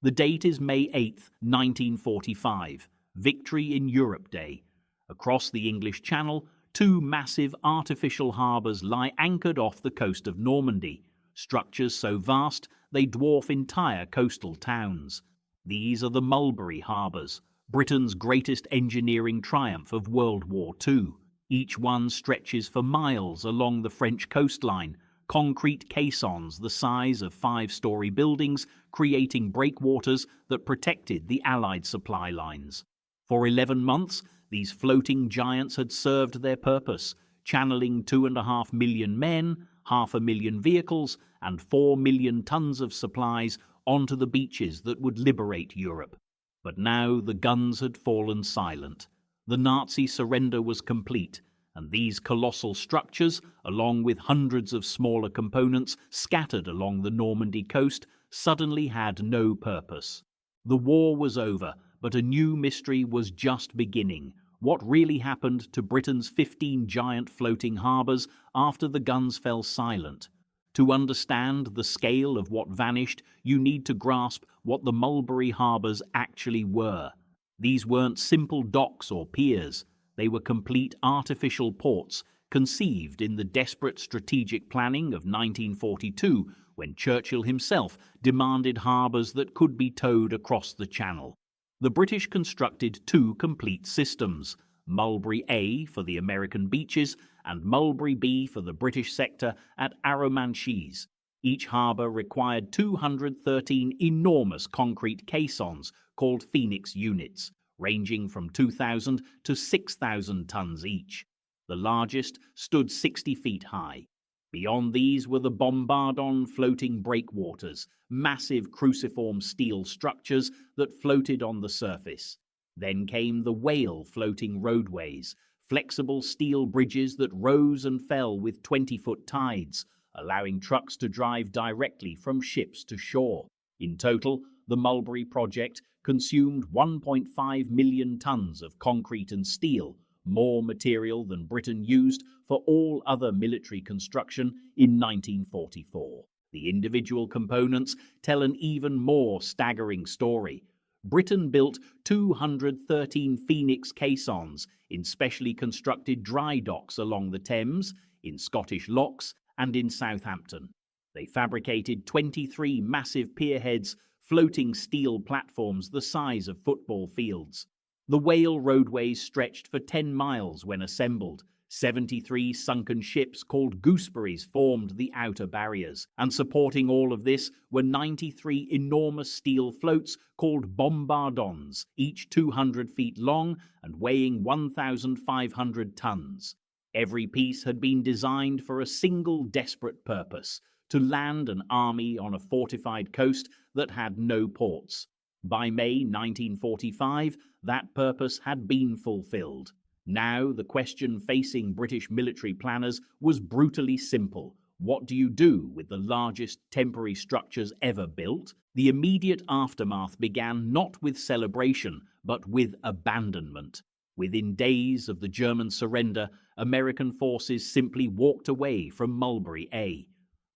The date is May 8th, 1945, Victory in Europe Day. Across the English Channel, two massive artificial harbours lie anchored off the coast of Normandy, structures so vast they dwarf entire coastal towns. These are the Mulberry harbours, Britain's greatest engineering triumph of World War II. Each one stretches for miles along the French coastline, concrete caissons the size of five-storey buildings, creating breakwaters that protected the Allied supply lines. For 11 months, these floating giants had served their purpose, channeling 2.5 million men, 500,000 vehicles, and 4 million tons of supplies onto the beaches that would liberate Europe. But now the guns had fallen silent. The Nazi surrender was complete, and these colossal structures, along with hundreds of smaller components scattered along the Normandy coast, suddenly had no purpose. The war was over, but a new mystery was just beginning. What really happened to Britain's 15 giant floating harbours after the guns fell silent? To understand the scale of what vanished, you need to grasp what the Mulberry harbours actually were. These weren't simple docks or piers. They were complete artificial ports, conceived in the desperate strategic planning of 1942, when Churchill himself demanded harbours that could be towed across the Channel. The British constructed two complete systems, Mulberry A for the American beaches and Mulberry B for the British sector at Arromanches. Each harbour required 213 enormous concrete caissons called Phoenix units, ranging from 2,000 to 6,000 tons each. The largest stood 60 feet high. Beyond these were the bombardon floating breakwaters, massive cruciform steel structures that floated on the surface. Then came the whale floating roadways, flexible steel bridges that rose and fell with 20-foot tides, allowing trucks to drive directly from ships to shore. In total, the Mulberry project consumed 1.5 million tons of concrete and steel, more material than Britain used for all other military construction in 1944. The individual components tell an even more staggering story. Britain built 213 Phoenix caissons in specially constructed dry docks along the Thames, in Scottish locks, and in Southampton. They fabricated 23 massive pierheads, floating steel platforms the size of football fields. The whale roadways stretched for 10 miles when assembled. 73 sunken ships called gooseberries formed the outer barriers, and supporting all of this were 93 enormous steel floats called bombardons, each 200 feet long and weighing 1,500 tons. Every piece had been designed for a single desperate purpose: to land an army on a fortified coast that had no ports. By May 1945, that purpose had been fulfilled. Now, the question facing British military planners was brutally simple. What do you do with the largest temporary structures ever built? The immediate aftermath began not with celebration, but with abandonment. Within days of the German surrender, American forces simply walked away from Mulberry A.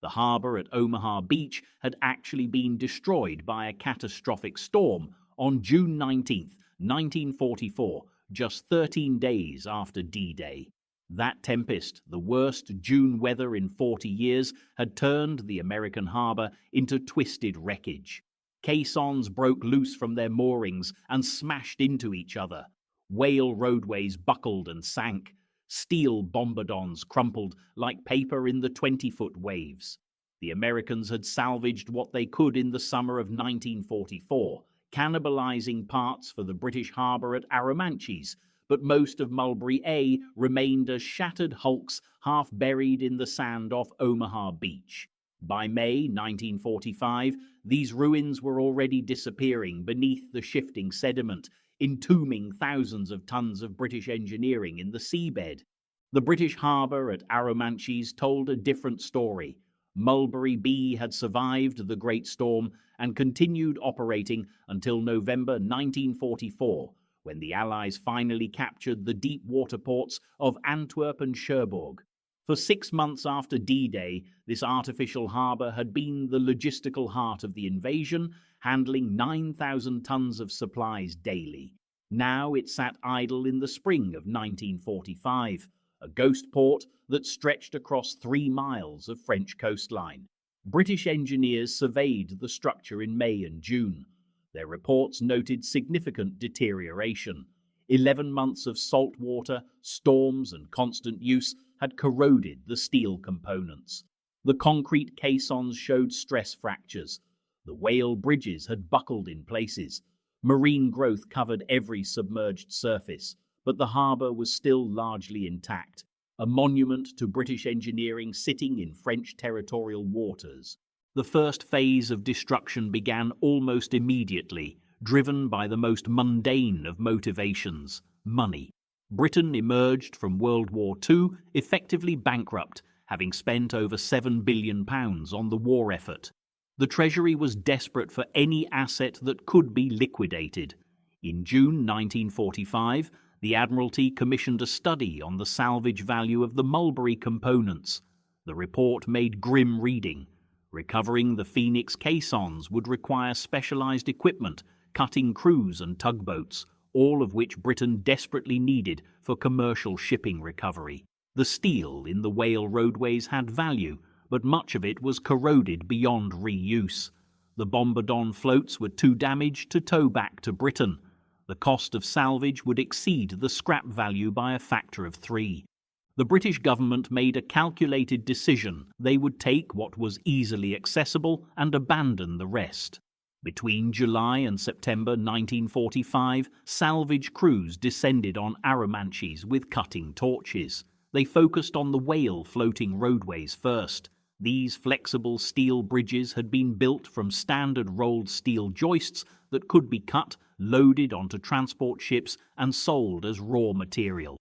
The harbour at Omaha Beach had actually been destroyed by a catastrophic storm on June 19, 1944, just 13 days after D-Day. That tempest, the worst June weather in 40 years, had turned the American harbour into twisted wreckage. Caissons broke loose from their moorings and smashed into each other. Whale roadways buckled and sank. Steel bombardons crumpled like paper in the 20-foot waves. The Americans had salvaged what they could in the summer of 1944, cannibalizing parts for the British harbour at Arromanches, but most of Mulberry A remained as shattered hulks half buried in the sand off Omaha Beach. By May 1945, these ruins were already disappearing beneath the shifting sediment, entombing thousands of tons of British engineering in the seabed. The British harbour at Arromanches told a different story. Mulberry B had survived the Great Storm and continued operating until November 1944, when the Allies finally captured the deep water ports of Antwerp and Cherbourg. For 6 months after D-Day, this artificial harbour had been the logistical heart of the invasion handling 9,000 tons of supplies daily. Now it sat idle in the spring of 1945, a ghost port that stretched across 3 miles of French coastline. British engineers surveyed the structure in May and June. Their reports noted significant deterioration. 11 months of salt water, storms, and constant use had corroded the steel components. The concrete caissons showed stress fractures. The whale bridges had buckled in places. Marine growth covered every submerged surface, but the harbour was still largely intact, a monument to British engineering sitting in French territorial waters. The first phase of destruction began almost immediately, driven by the most mundane of motivations, money. Britain emerged from World War II effectively bankrupt, having spent over £7 billion on the war effort. The Treasury was desperate for any asset that could be liquidated. In June 1945, the Admiralty commissioned a study on the salvage value of the Mulberry components. The report made grim reading. Recovering the Phoenix caissons would require specialized equipment, cutting crews and tugboats, all of which Britain desperately needed for commercial shipping recovery. The steel in the whale roadways had value, but much of it was corroded beyond reuse. The bombardon floats were too damaged to tow back to Britain. The cost of salvage would exceed the scrap value by a factor of 3. The British government made a calculated decision. They would take what was easily accessible and abandon the rest. Between July and September 1945, salvage crews descended on Arromanches with cutting torches. They focused on the whale floating roadways first. These flexible steel bridges had been built from standard rolled steel joists that could be cut, loaded onto transport ships, and sold as raw material.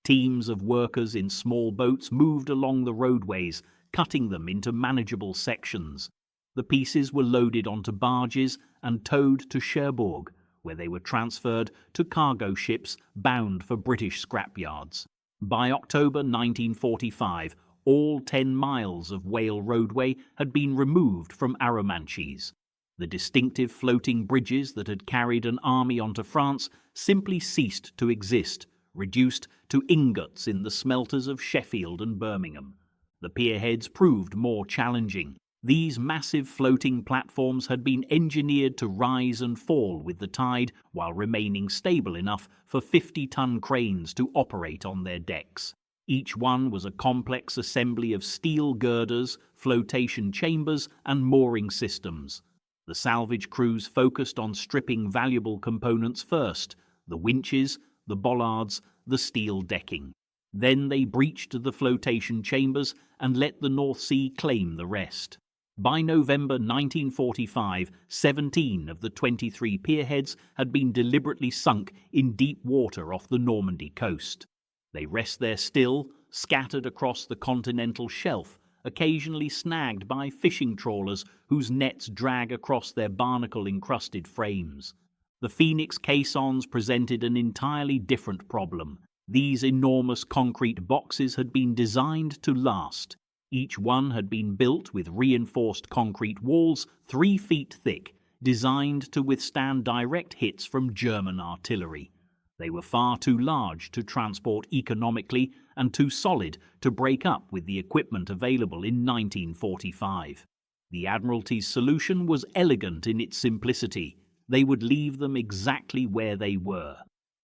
Teams of workers in small boats moved along the roadways, cutting them into manageable sections. The pieces were loaded onto barges and towed to Cherbourg, where they were transferred to cargo ships bound for British scrapyards. By October 1945, all 10 miles of whale roadway had been removed from Arromanches. The distinctive floating bridges that had carried an army onto France simply ceased to exist, reduced to ingots in the smelters of Sheffield and Birmingham. The pierheads proved more challenging. These massive floating platforms had been engineered to rise and fall with the tide while remaining stable enough for 50-ton cranes to operate on their decks. Each one was a complex assembly of steel girders, flotation chambers, and mooring systems. The salvage crews focused on stripping valuable components first: the winches, the bollards, the steel decking. Then they breached the flotation chambers and let the North Sea claim the rest. By November 1945, 17 of the 23 pierheads had been deliberately sunk in deep water off the Normandy coast. They rest there still, scattered across the continental shelf, occasionally snagged by fishing trawlers whose nets drag across their barnacle-encrusted frames. The Phoenix caissons presented an entirely different problem. These enormous concrete boxes had been designed to last. Each one had been built with reinforced concrete walls 3 feet thick, designed to withstand direct hits from German artillery. They were far too large to transport economically and too solid to break up with the equipment available in 1945. The Admiralty's solution was elegant in its simplicity. They would leave them exactly where they were.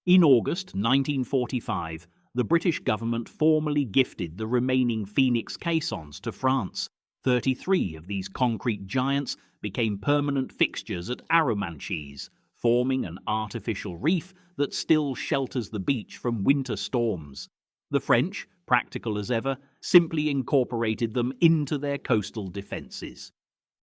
In August 1945, the British government formally gifted the remaining Phoenix caissons to France. 33 of these concrete giants became permanent fixtures at Arromanches, forming an artificial reef that still shelters the beach from winter storms. The French, practical as ever, simply incorporated them into their coastal defences.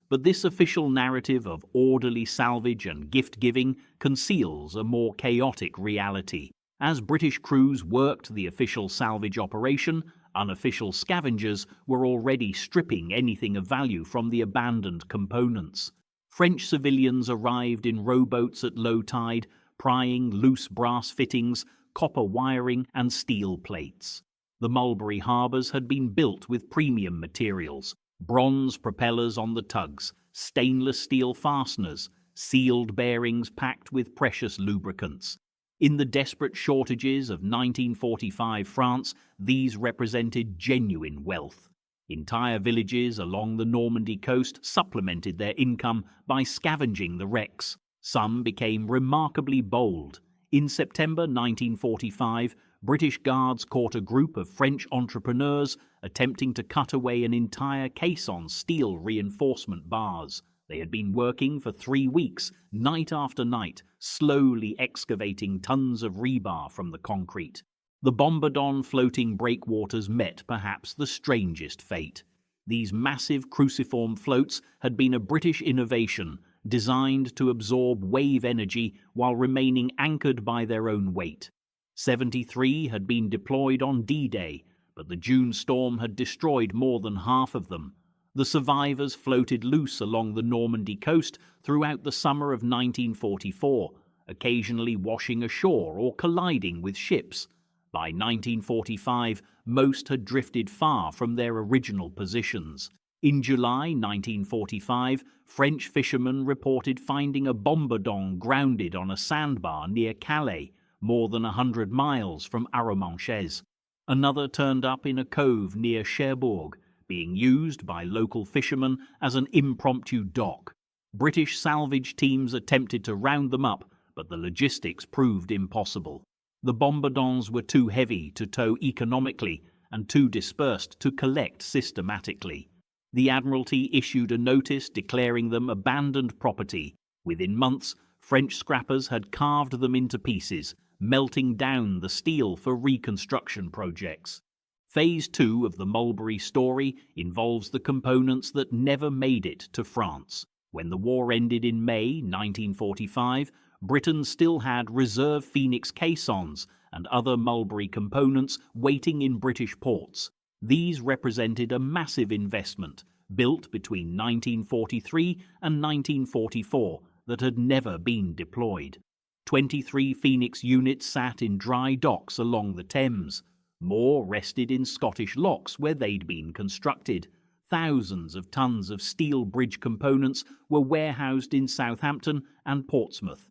But this official narrative of orderly salvage and gift-giving conceals a more chaotic reality. As British crews worked the official salvage operation, unofficial scavengers were already stripping anything of value from the abandoned components. French civilians arrived in rowboats at low tide, prying loose brass fittings, copper wiring, and steel plates. The Mulberry harbours had been built with premium materials: bronze propellers on the tugs, stainless steel fasteners, sealed bearings packed with precious lubricants. In the desperate shortages of 1945 France, these represented genuine wealth. Entire villages along the Normandy coast supplemented their income by scavenging the wrecks. Some became remarkably bold. In September 1945, British Guards caught a group of French entrepreneurs attempting to cut away an entire caisson's steel reinforcement bars. They had been working for 3 weeks, night after night, slowly excavating tons of rebar from the concrete. The bombardon floating breakwaters met perhaps the strangest fate. These massive cruciform floats had been a British innovation designed to absorb wave energy while remaining anchored by their own weight. 73 had been deployed on D-Day, but the June storm had destroyed more than half of them. The survivors floated loose along the Normandy coast throughout the summer of 1944, occasionally washing ashore or colliding with ships. By 1945, most had drifted far from their original positions. In July 1945, French fishermen reported finding a bombardon grounded on a sandbar near Calais, more than 100 miles from Arromanches. Another turned up in a cove near Cherbourg, being used by local fishermen as an impromptu dock. British salvage teams attempted to round them up, but the logistics proved impossible. The bombardons were too heavy to tow economically and too dispersed to collect systematically. The Admiralty issued a notice declaring them abandoned property. Within months, French scrappers had carved them into pieces, melting down the steel for reconstruction projects. Phase 2 of the Mulberry story involves the components that never made it to France. When the war ended in May 1945, Britain still had reserve Phoenix caissons and other Mulberry components waiting in British ports. These represented a massive investment, built between 1943 and 1944, that had never been deployed. 23 Phoenix units sat in dry docks along the Thames. More rested in Scottish locks where they'd been constructed. Thousands of tons of steel bridge components were warehoused in Southampton and Portsmouth.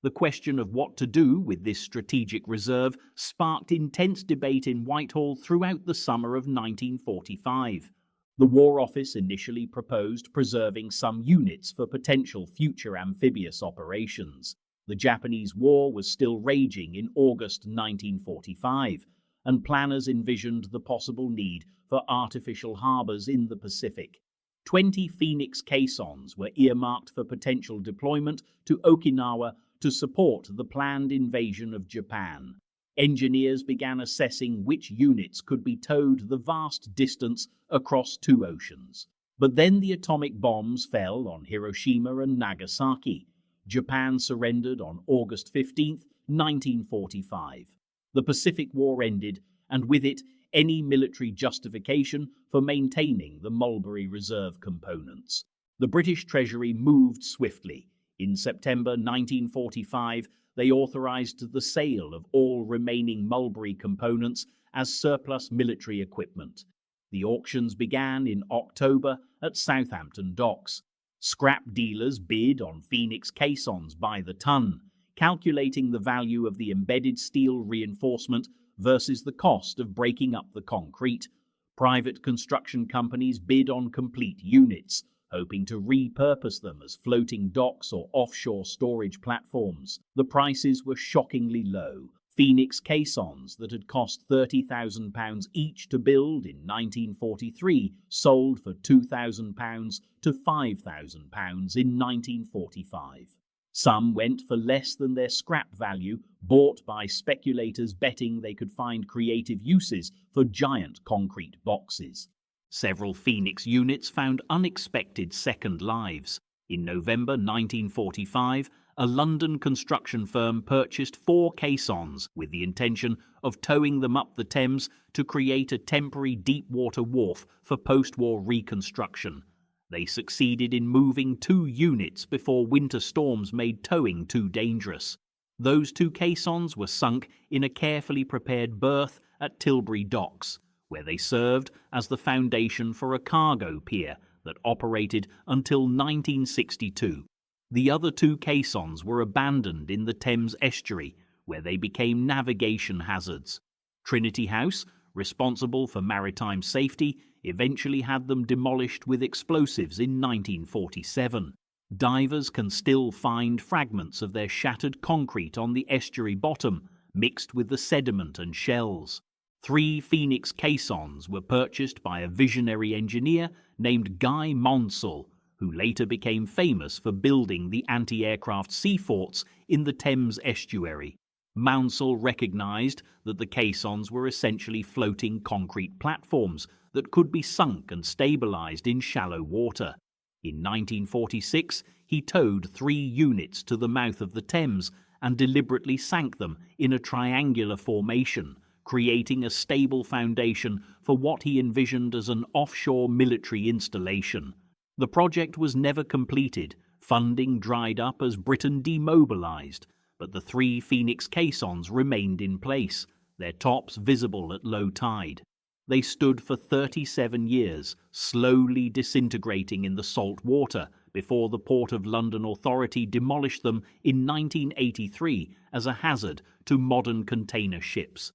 The question of what to do with this strategic reserve sparked intense debate in Whitehall throughout the summer of 1945. The War Office initially proposed preserving some units for potential future amphibious operations. The Japanese War was still raging in August 1945, and planners envisioned the possible need for artificial harbours in the Pacific. 20 Phoenix caissons were earmarked for potential deployment to Okinawa to support the planned invasion of Japan. Engineers began assessing which units could be towed the vast distance across 2 oceans. But then the atomic bombs fell on Hiroshima and Nagasaki. Japan surrendered on August 15, 1945. The Pacific War ended, and with it, any military justification for maintaining the Mulberry Reserve components. The British Treasury moved swiftly. In September 1945, they authorized the sale of all remaining Mulberry components as surplus military equipment. The auctions began in October at Southampton docks. Scrap dealers bid on Phoenix caissons by the ton, calculating the value of the embedded steel reinforcement versus the cost of breaking up the concrete. Private construction companies bid on complete units, hoping to repurpose them as floating docks or offshore storage platforms. The prices were shockingly low. Phoenix caissons that had cost £30,000 each to build in 1943 sold for £2,000 to £5,000 in 1945. Some went for less than their scrap value, bought by speculators betting they could find creative uses for giant concrete boxes. Several Phoenix units found unexpected second lives. In November 1945, a London construction firm purchased 4 caissons with the intention of towing them up the Thames to create a temporary deep-water wharf for post-war reconstruction. They succeeded in moving 2 units before winter storms made towing too dangerous. Those 2 caissons were sunk in a carefully prepared berth at Tilbury Docks, where they served as the foundation for a cargo pier that operated until 1962. The other two caissons were abandoned in the Thames estuary, where they became navigation hazards. Trinity House, responsible for maritime safety, eventually had them demolished with explosives in 1947. Divers can still find fragments of their shattered concrete on the estuary bottom, mixed with the sediment and shells. 3 Phoenix caissons were purchased by a visionary engineer named Guy Maunsell, who later became famous for building the anti-aircraft sea forts in the Thames estuary. Maunsell recognized that the caissons were essentially floating concrete platforms that could be sunk and stabilized in shallow water. In 1946, he towed 3 units to the mouth of the Thames and deliberately sank them in a triangular formation, creating a stable foundation for what he envisioned as an offshore military installation. The project was never completed. Funding dried up as Britain demobilized, but the 3 Phoenix caissons remained in place, their tops visible at low tide. They stood for 37 years, slowly disintegrating in the salt water before the Port of London Authority demolished them in 1983 as a hazard to modern container ships.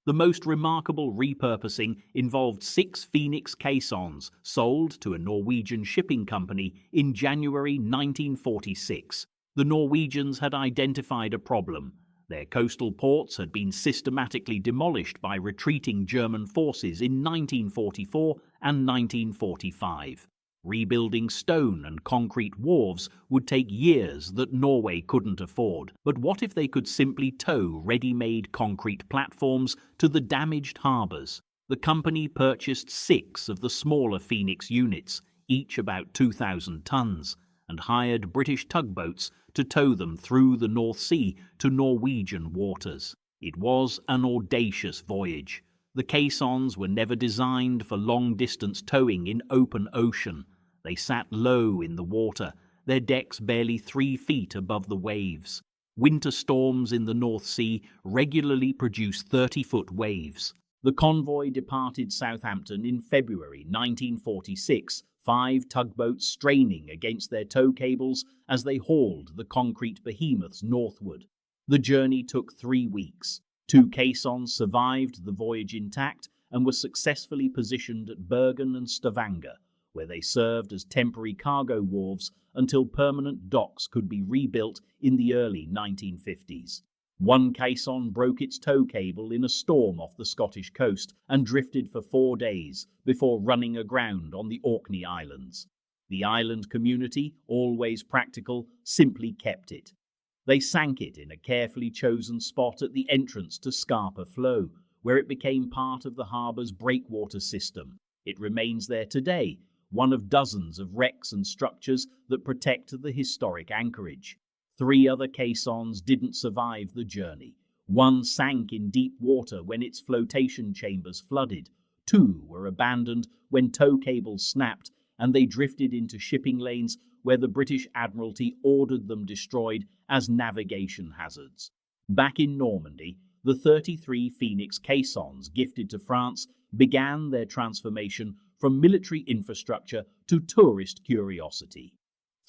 The most remarkable repurposing involved 6 Phoenix caissons sold to a Norwegian shipping company in January 1946. The Norwegians had identified a problem. Their coastal ports had been systematically demolished by retreating German forces in 1944 and 1945. Rebuilding stone and concrete wharves would take years that Norway couldn't afford. But what if they could simply tow ready-made concrete platforms to the damaged harbours? The company purchased 6 of the smaller Phoenix units, each about 2,000 tons, and hired British tugboats to tow them through the North Sea to Norwegian waters. It was an audacious voyage. The caissons were never designed for long-distance towing in open ocean. They sat low in the water, their decks barely 3 feet above the waves. Winter storms in the North Sea regularly produce 30-foot waves. The convoy departed Southampton in February 1946, 5 tugboats straining against their tow cables as they hauled the concrete behemoths northward. The journey took 3 weeks. 2 caissons survived the voyage intact and were successfully positioned at Bergen and Stavanger, where they served as temporary cargo wharves until permanent docks could be rebuilt in the early 1950s. 1 caisson broke its tow cable in a storm off the Scottish coast and drifted for 4 days before running aground on the Orkney Islands. The island community, always practical, simply kept it. They sank it in a carefully chosen spot at the entrance to Scapa Flow, where it became part of the harbour's breakwater system. It remains there today, one of dozens of wrecks and structures that protect the historic anchorage. 3 other caissons didn't survive the journey. 1 sank in deep water when its flotation chambers flooded. 2 were abandoned when tow cables snapped, and they drifted into shipping lanes where the British Admiralty ordered them destroyed as navigation hazards. Back in Normandy, the 33 Phoenix caissons gifted to France began their transformation from military infrastructure to tourist curiosity.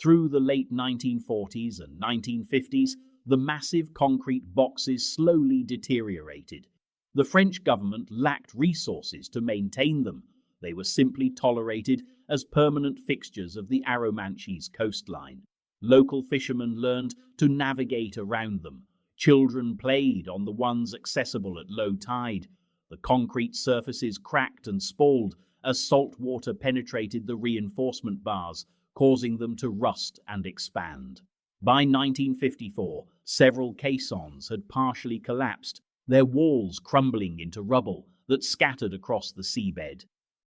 Through the late 1940s and 1950s, the massive concrete boxes slowly deteriorated. The French government lacked resources to maintain them. They were simply tolerated as permanent fixtures of the Arromanches coastline. Local fishermen learned to navigate around them. Children played on the ones accessible at low tide. The concrete surfaces cracked and spalled as salt water penetrated the reinforcement bars, causing them to rust and expand. By 1954, several caissons had partially collapsed, their walls crumbling into rubble that scattered across the seabed.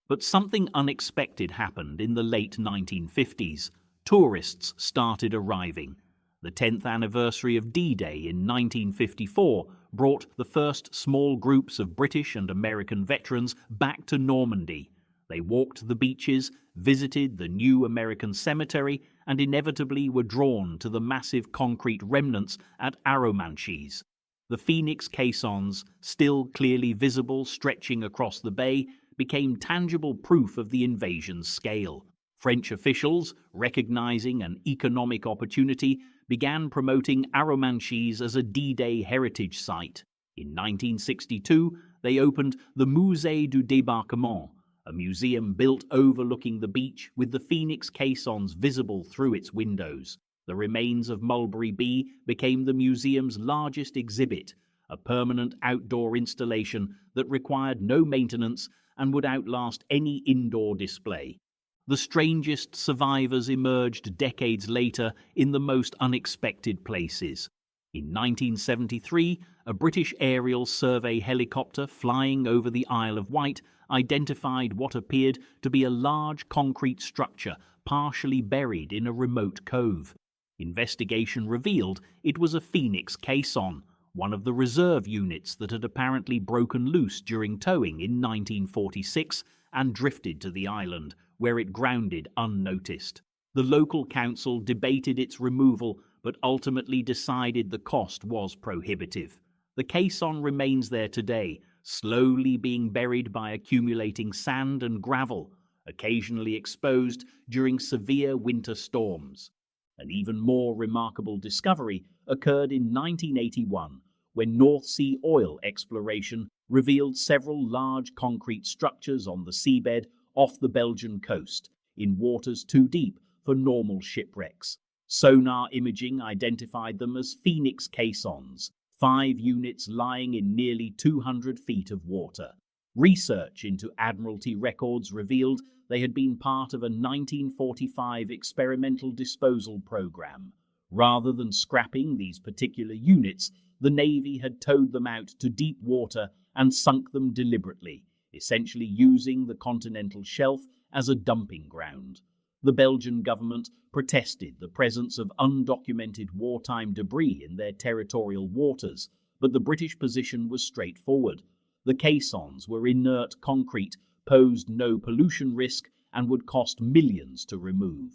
But something unexpected happened in the late 1950s. Tourists started arriving. The 10th anniversary of D-Day in 1954 brought the first small groups of British and American veterans back to Normandy. They walked the beaches, visited the new American cemetery, and inevitably were drawn to the massive concrete remnants at Arromanches. The Phoenix caissons, still clearly visible stretching across the bay, became tangible proof of the invasion's scale. French officials, recognizing an economic opportunity, began promoting Arromanches as a D-Day heritage site. In 1962, they opened the Musée du Débarquement, a museum built overlooking the beach with the phoenix caissons visible through its windows. The remains of Mulberry B became the museum's largest exhibit, a permanent outdoor installation that required no maintenance and would outlast any indoor display. The strangest survivors emerged decades later in the most unexpected places. In 1973, a British aerial survey helicopter flying over the Isle of Wight identified what appeared to be a large concrete structure partially buried in a remote cove. Investigation revealed it was a phoenix caisson, one of the reserve units that had apparently broken loose during towing in 1946 and drifted to the island, where it grounded unnoticed. The local council debated its removal, but ultimately decided the cost was prohibitive. The caisson remains there today, slowly being buried by accumulating sand and gravel, occasionally exposed during severe winter storms. An even more remarkable discovery occurred in 1981, when North Sea oil exploration revealed several large concrete structures on the seabed off the Belgian coast, in waters too deep for normal shipwrecks. Sonar imaging identified them as phoenix caissons, 5 units lying in nearly 200 feet of water. Research into Admiralty records revealed they had been part of a 1945 experimental disposal program. Rather than scrapping these particular units, the Navy had towed them out to deep water and sunk them deliberately, essentially using the continental shelf as a dumping ground. The Belgian government protested the presence of undocumented wartime debris in their territorial waters, but the British position was straightforward. The caissons were inert concrete, posed no pollution risk, and would cost millions to remove.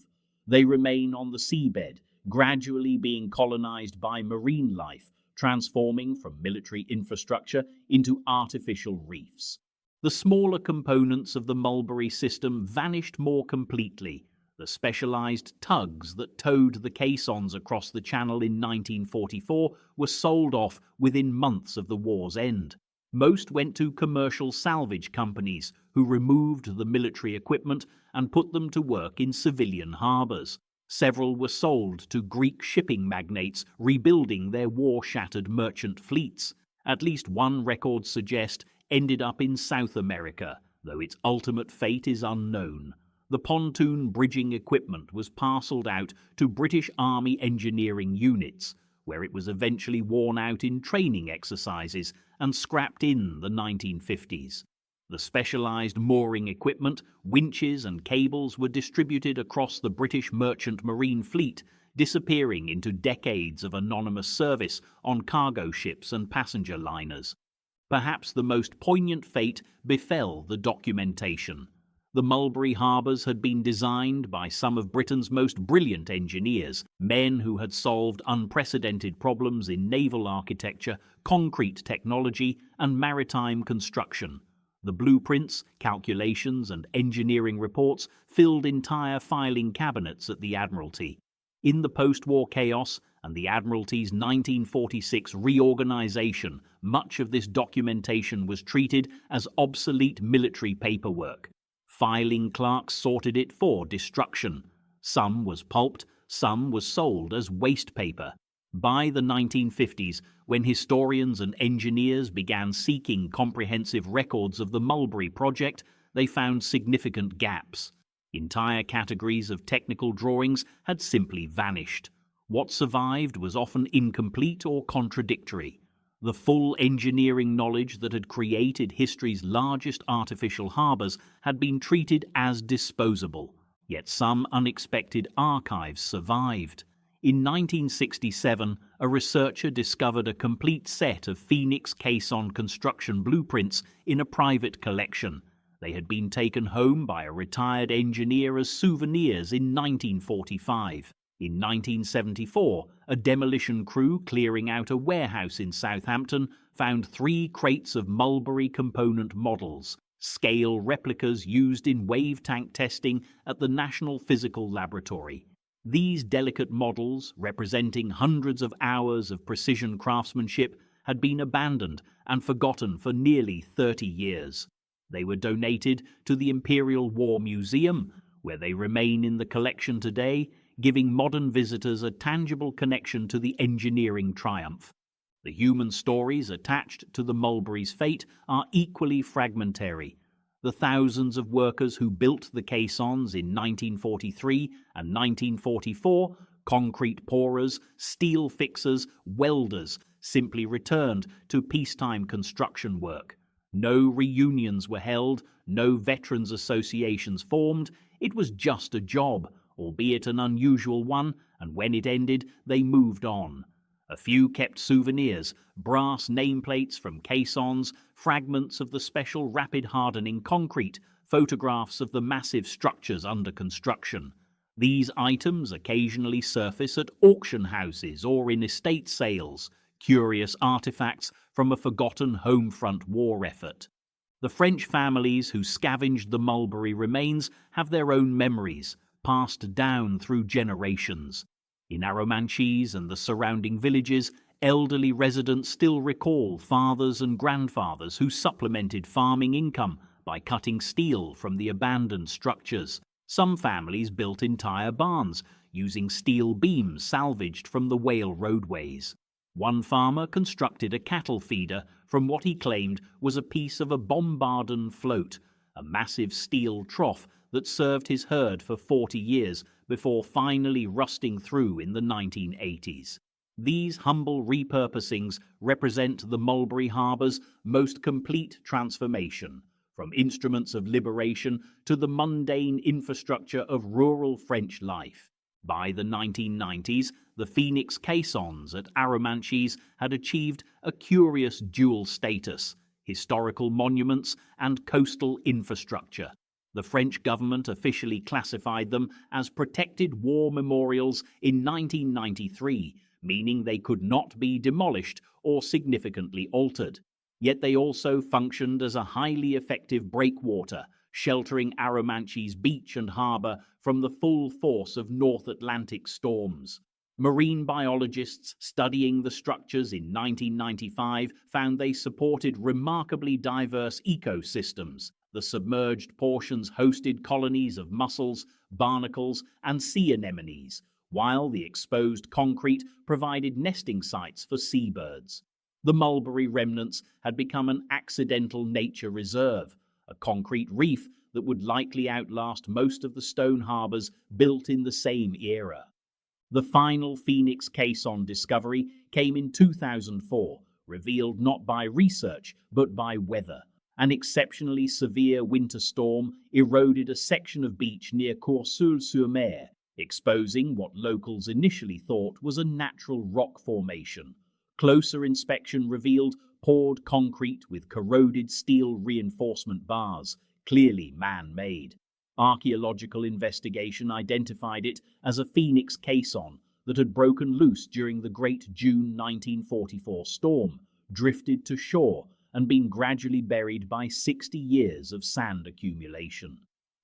They remain on the seabed, gradually being colonized by marine life, transforming from military infrastructure into artificial reefs. The smaller components of the Mulberry system vanished more completely. The specialized tugs that towed the caissons across the channel in 1944 were sold off within months of the war's end. Most went to commercial salvage companies who removed the military equipment and put them to work in civilian harbors. Several were sold to Greek shipping magnates rebuilding their war-shattered merchant fleets. At least one record suggests ended up in South America, though its ultimate fate is unknown. The pontoon bridging equipment was parceled out to British Army engineering units, where it was eventually worn out in training exercises and scrapped in the 1950s. The specialized mooring equipment, winches and cables were distributed across the British merchant marine fleet, disappearing into decades of anonymous service on cargo ships and passenger liners. Perhaps the most poignant fate befell the documentation. The Mulberry harbours had been designed by some of Britain's most brilliant engineers, men who had solved unprecedented problems in naval architecture, concrete technology, and maritime construction. The blueprints, calculations, and engineering reports filled entire filing cabinets at the Admiralty. In the post-war chaos and the Admiralty's 1946 reorganisation, much of this documentation was treated as obsolete military paperwork. Filing clerks sorted it for destruction. Some was pulped, some was sold as waste paper. By the 1950s, when historians and engineers began seeking comprehensive records of the Mulberry project, they found significant gaps. Entire categories of technical drawings had simply vanished. What survived was often incomplete or contradictory. The full engineering knowledge that had created history's largest artificial harbours had been treated as disposable, yet some unexpected archives survived. In 1967, a researcher discovered a complete set of Phoenix caisson construction blueprints in a private collection. They had been taken home by a retired engineer as souvenirs in 1945. In 1974, a demolition crew clearing out a warehouse in Southampton found 3 crates of Mulberry component models. scale replicas used in wave tank testing at the National Physical Laboratory. These delicate models, representing hundreds of hours of precision craftsmanship, had been abandoned and forgotten for nearly 30 years. They were donated to the Imperial War Museum, where they remain in the collection today, giving modern visitors a tangible connection to the engineering triumph. The human stories attached to the Mulberry's fate are equally fragmentary. The thousands of workers who built the caissons in 1943 and 1944, concrete pourers, steel fixers, welders, simply returned to peacetime construction work. No reunions were held, no veterans associations formed. It was just a job, albeit an unusual one, and when it ended, they moved on. A few kept souvenirs, brass nameplates from caissons, fragments of the special rapid hardening concrete, photographs of the massive structures under construction. These items occasionally surface at auction houses or in estate sales, curious artifacts from a forgotten home-front war effort. The French families who scavenged the Mulberry remains have their own memories, passed down through generations. In Arromanches and the surrounding villages, elderly residents still recall fathers and grandfathers who supplemented farming income by cutting steel from the abandoned structures. Some families built entire barns using steel beams salvaged from the Whale roadways. One farmer constructed a cattle feeder from what he claimed was a piece of a bombardon float, a massive steel trough that served his herd for 40 years before finally rusting through in the 1980s. These humble repurposings represent the Mulberry Harbour's most complete transformation, from instruments of liberation to the mundane infrastructure of rural French life. By the 1990s, the Phoenix caissons at Arromanches had achieved a curious dual status: historical monuments and coastal infrastructure. The French government officially classified them as protected war memorials in 1993, meaning they could not be demolished or significantly altered. Yet they also functioned as a highly effective breakwater, sheltering Arromanches beach and harbour from the full force of North Atlantic storms. Marine biologists studying the structures in 1995 found they supported remarkably diverse ecosystems. The submerged portions hosted colonies of mussels, barnacles, and sea anemones, while the exposed concrete provided nesting sites for seabirds. The Mulberry remnants had become an accidental nature reserve, a concrete reef that would likely outlast most of the stone harbours built in the same era. The final Phoenix caisson discovery came in 2004, revealed not by research but by weather. An exceptionally severe winter storm eroded a section of beach near Courseulles-sur-Mer, exposing what locals initially thought was a natural rock formation. Closer inspection revealed poured concrete with corroded steel reinforcement bars, clearly man-made. Archaeological investigation identified it as a Phoenix caisson that had broken loose during the Great June 1944 storm, drifted to shore, and been gradually buried by 60 years of sand accumulation.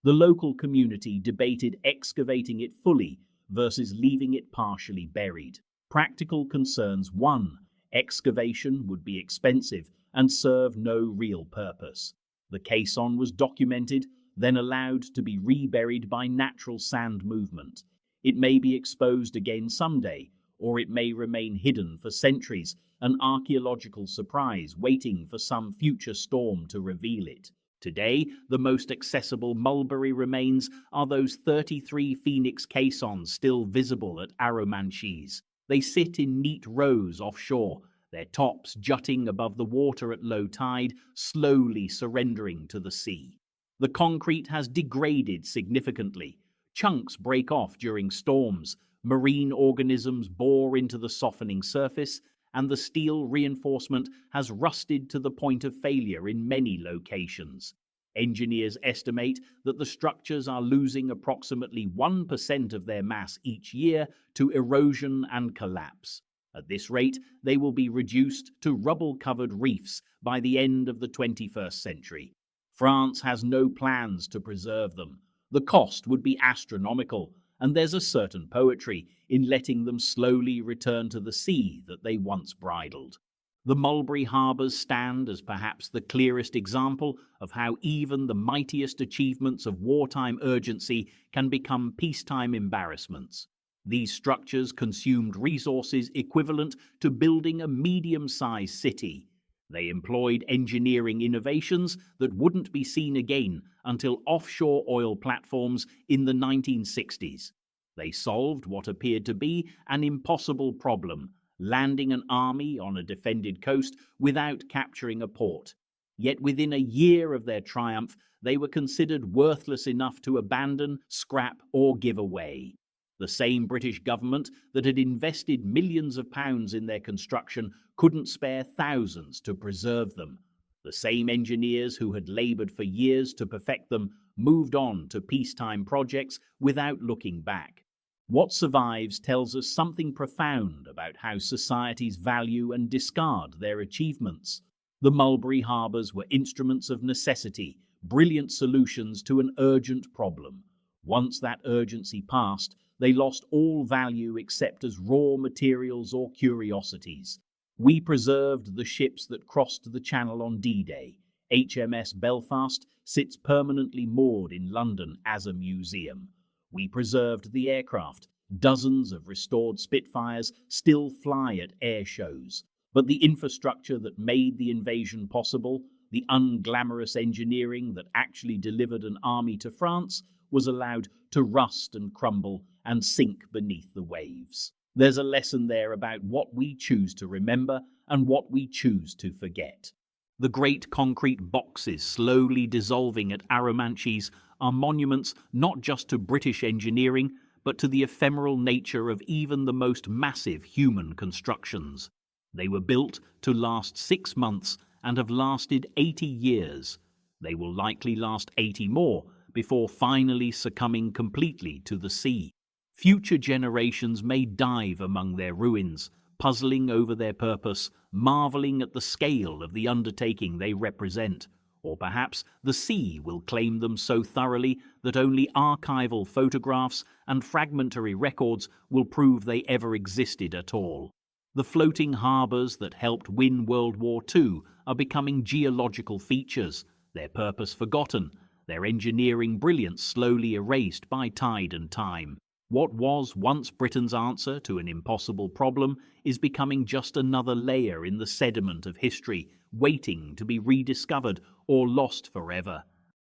The local community debated excavating it fully versus leaving it partially buried. Practical concerns won. Excavation would be expensive and serve no real purpose. The caisson was documented, then allowed to be reburied by natural sand movement. It may be exposed again someday, or it may remain hidden for centuries, an archaeological surprise waiting for some future storm to reveal it. Today, the most accessible Mulberry remains are those 33 Phoenix caissons still visible at Arromanches. They sit in neat rows offshore, their tops jutting above the water at low tide, slowly surrendering to the sea. The concrete has degraded significantly. Chunks break off during storms, marine organisms bore into the softening surface, and the steel reinforcement has rusted to the point of failure in many locations. Engineers estimate that the structures are losing approximately 1% of their mass each year to erosion and collapse. At this rate, they will be reduced to rubble-covered reefs by the end of the 21st century. France has no plans to preserve them. The cost would be astronomical, and there's a certain poetry in letting them slowly return to the sea that they once bridled. The Mulberry harbours stand as perhaps the clearest example of how even the mightiest achievements of wartime urgency can become peacetime embarrassments. These structures consumed resources equivalent to building a medium-sized city. They employed engineering innovations that wouldn't be seen again until offshore oil platforms in the 1960s. They solved what appeared to be an impossible problem, landing an army on a defended coast without capturing a port. Yet within a year of their triumph, they were considered worthless enough to abandon, scrap, or give away. The same British government that had invested millions of pounds in their construction couldn't spare thousands to preserve them. The same engineers who had laboured for years to perfect them moved on to peacetime projects without looking back. What survives tells us something profound about how societies value and discard their achievements. The Mulberry harbours were instruments of necessity, brilliant solutions to an urgent problem. Once that urgency passed, they lost all value except as raw materials or curiosities. We preserved the ships that crossed the Channel on D-Day. HMS Belfast sits permanently moored in London as a museum. We preserved the aircraft. Dozens of restored Spitfires still fly at air shows. But the infrastructure that made the invasion possible, the unglamorous engineering that actually delivered an army to France, was allowed to rust and crumble and sink beneath the waves. There's a lesson there about what we choose to remember and what we choose to forget. The great concrete boxes slowly dissolving at Arromanches are monuments not just to British engineering, but to the ephemeral nature of even the most massive human constructions. They were built to last 6 months and have lasted 80 years. They will likely last 80 more before finally succumbing completely to the sea. Future generations may dive among their ruins, puzzling over their purpose, marvelling at the scale of the undertaking they represent. Or perhaps the sea will claim them so thoroughly that only archival photographs and fragmentary records will prove they ever existed at all. The floating harbours that helped win World War II are becoming geological features, their purpose forgotten, their engineering brilliance slowly erased by tide and time. What was once Britain's answer to an impossible problem is becoming just another layer in the sediment of history, waiting to be rediscovered or lost forever.